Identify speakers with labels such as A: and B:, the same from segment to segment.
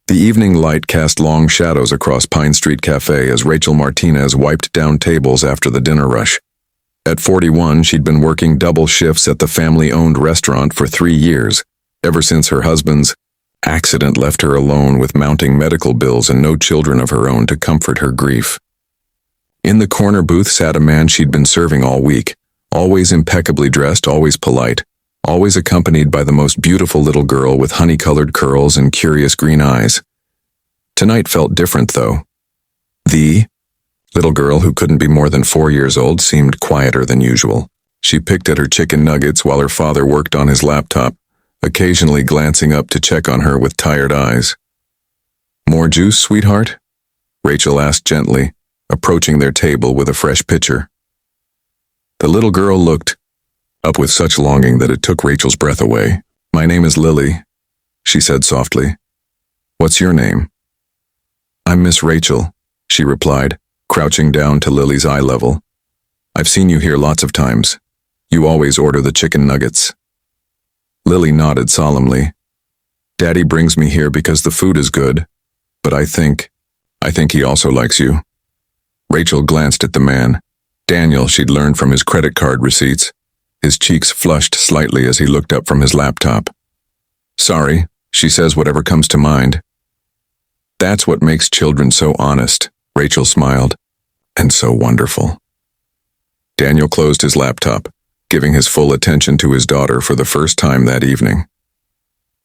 A: The evening light cast long shadows across Pine Street Cafe as Rachel Martinez wiped down tables after the dinner rush. At 41, she'd been working double shifts at the family-owned restaurant for 3 years, ever since her husband's accident left her alone with mounting medical bills and no children of her own to comfort her grief. In the corner booth sat a man she'd been serving all week, always impeccably dressed, always polite, always accompanied by the most beautiful little girl with honey-colored curls and curious green eyes. Tonight felt different, though. The little girl, who couldn't be more than 4 years old, seemed quieter than usual. She picked at her chicken nuggets while her father worked on his laptop, occasionally glancing up to check on her with tired eyes. "More juice, sweetheart?" Rachel asked gently, approaching their table with a fresh pitcher. The little girl looked up with such longing that it took Rachel's breath away. "My name is Lily," she said softly. "What's your name?" "I'm Miss Rachel," she replied, crouching down to Lily's eye level. "I've seen you here lots of times. You always order the chicken nuggets." Lily nodded solemnly. "Daddy brings me here because the food is good, but I think he also likes you." Rachel glanced at the man, Daniel, she'd learned from his credit card receipts. His cheeks flushed slightly as he looked up from his laptop. "Sorry," she says, "whatever comes to mind." "That's what makes children so honest," Rachel smiled, "and so wonderful." Daniel closed his laptop, giving his full attention to his daughter for the first time that evening.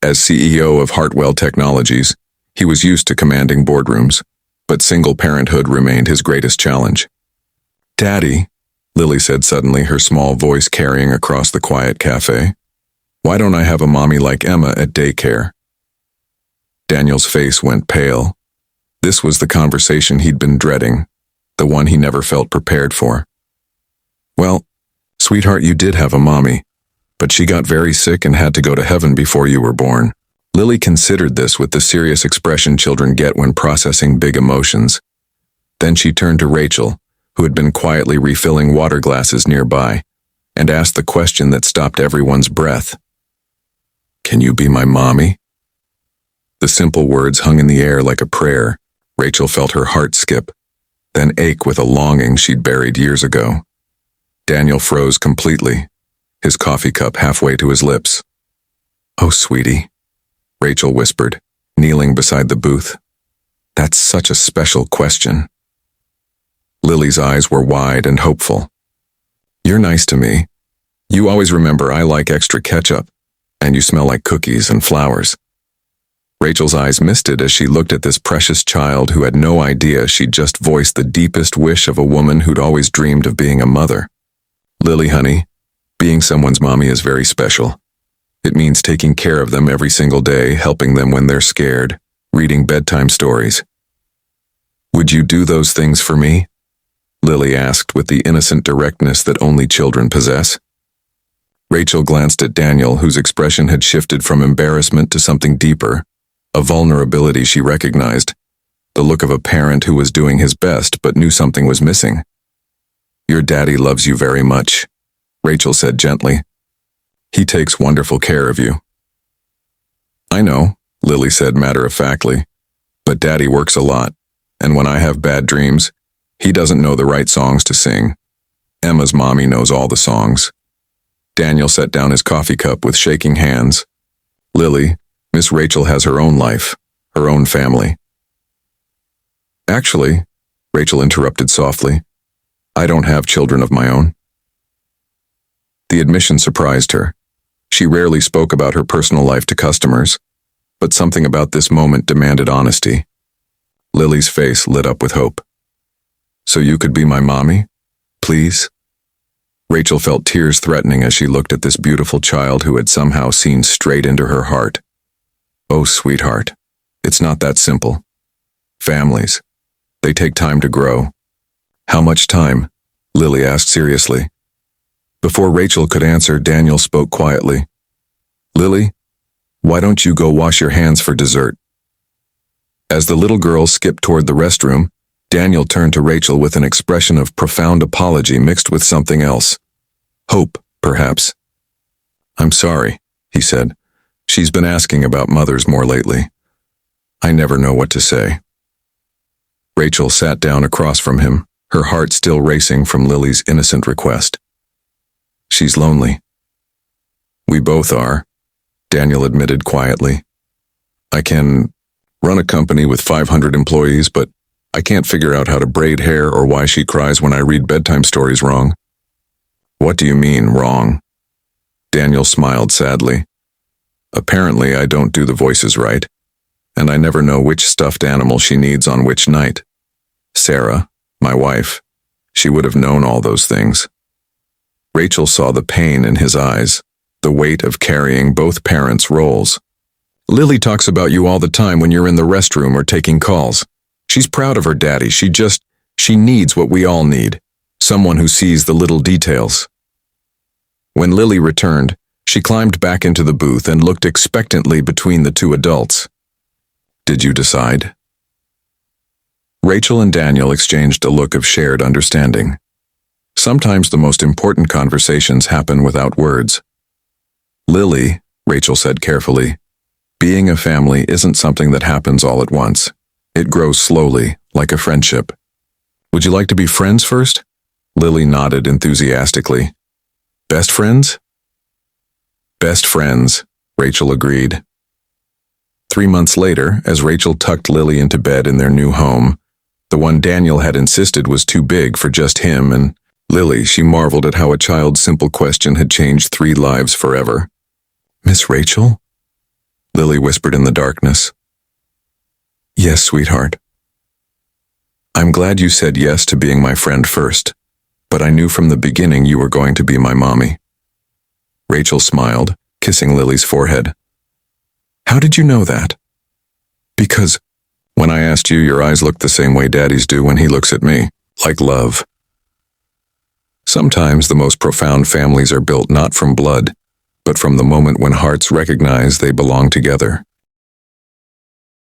A: As CEO of Hartwell Technologies, he was used to commanding boardrooms, but single parenthood remained his greatest challenge. "Daddy," Lily said suddenly, her small voice carrying across the quiet cafe, "why don't I have a mommy like Emma at daycare?" Daniel's face went pale. This was the conversation he'd been dreading, the one he never felt prepared for. "Well, sweetheart, you did have a mommy, but she got very sick and had to go to heaven before you were born." Lily considered this with the serious expression children get when processing big emotions. Then she turned to Rachel, who had been quietly refilling water glasses nearby, and asked the question that stopped everyone's breath. "Can you be my mommy?" The simple words hung in the air like a prayer. Rachel felt her heart skip, then ache with a longing she'd buried years ago. Daniel froze completely, his coffee cup halfway to his lips. "Oh, sweetie," Rachel whispered, kneeling beside the booth. "That's such a special question." Lily's eyes were wide and hopeful. "You're nice to me. You always remember I like extra ketchup, and you smell like cookies and flowers." Rachel's eyes misted as she looked at this precious child who had no idea she'd just voiced the deepest wish of a woman who'd always dreamed of being a mother. "Lily, honey, being someone's mommy is very special. It means taking care of them every single day, helping them when they're scared, reading bedtime stories. Would you do those things for me?" Lily asked with the innocent directness that only children possess. Rachel glanced at Daniel, whose expression had shifted from embarrassment to something deeper, a vulnerability she recognized, the look of a parent who was doing his best but knew something was missing. "Your daddy loves you very much," Rachel said gently. "He takes wonderful care of you." "I know," Lily said matter-of-factly, "but Daddy works a lot, and when I have bad dreams, he doesn't know the right songs to sing. Emma's mommy knows all the songs." Daniel set down his coffee cup with shaking hands. "Lily, Miss Rachel has her own life, her own family." "Actually," Rachel interrupted softly, "I don't have children of my own." The admission surprised her. She rarely spoke about her personal life to customers, but something about this moment demanded honesty. Lily's face lit up with hope. "So you could be my mommy? Please?" Rachel felt tears threatening as she looked at this beautiful child who had somehow seen straight into her heart. "Oh, sweetheart, it's not that simple. Families, they take time to grow." "How much time?" Lily asked seriously. Before Rachel could answer, Daniel spoke quietly. "Lily, why don't you go wash your hands for dessert?" As the little girl skipped toward the restroom, Daniel turned to Rachel with an expression of profound apology mixed with something else. Hope, perhaps. "I'm sorry," he said. "She's been asking about mothers more lately." I never know what to say. Rachel sat down across from him, her heart still racing from Lily's innocent request. She's lonely. We both are, Daniel admitted quietly. I can run a company with 500 employees, but I can't figure out how to braid hair or why she cries when I read bedtime stories wrong. What do you mean, wrong? Daniel smiled sadly. Apparently, I don't do the voices right, and I never know which stuffed animal she needs on which night. Sarah, my wife, she would have known all those things. Rachel saw the pain in his eyes, the weight of carrying both parents' roles. Lily talks about you all the time when you're in the restroom or taking calls. She's proud of her daddy. She needs what we all need. Someone who sees the little details. When Lily returned, she climbed back into the booth and looked expectantly between the two adults. Did you decide? Rachel and Daniel exchanged a look of shared understanding. Sometimes the most important conversations happen without words. Lily, Rachel said carefully, being a family isn't something that happens all at once. It grows slowly, like a friendship. Would you like to be friends first? Lily nodded enthusiastically. Best friends? Best friends, Rachel agreed. 3 months later, as Rachel tucked Lily into bed in their new home, the one Daniel had insisted was too big for just him and Lily, she marveled at how a child's simple question had changed 3 lives forever. Miss Rachel? Lily whispered in the darkness. Yes, sweetheart. I'm glad you said yes to being my friend first, but I knew from the beginning you were going to be my mommy. Rachel smiled, kissing Lily's forehead. How did you know that? Because when I asked you, your eyes looked the same way Daddy's do when he looks at me, like love. Sometimes the most profound families are built not from blood, but from the moment when hearts recognize they belong together.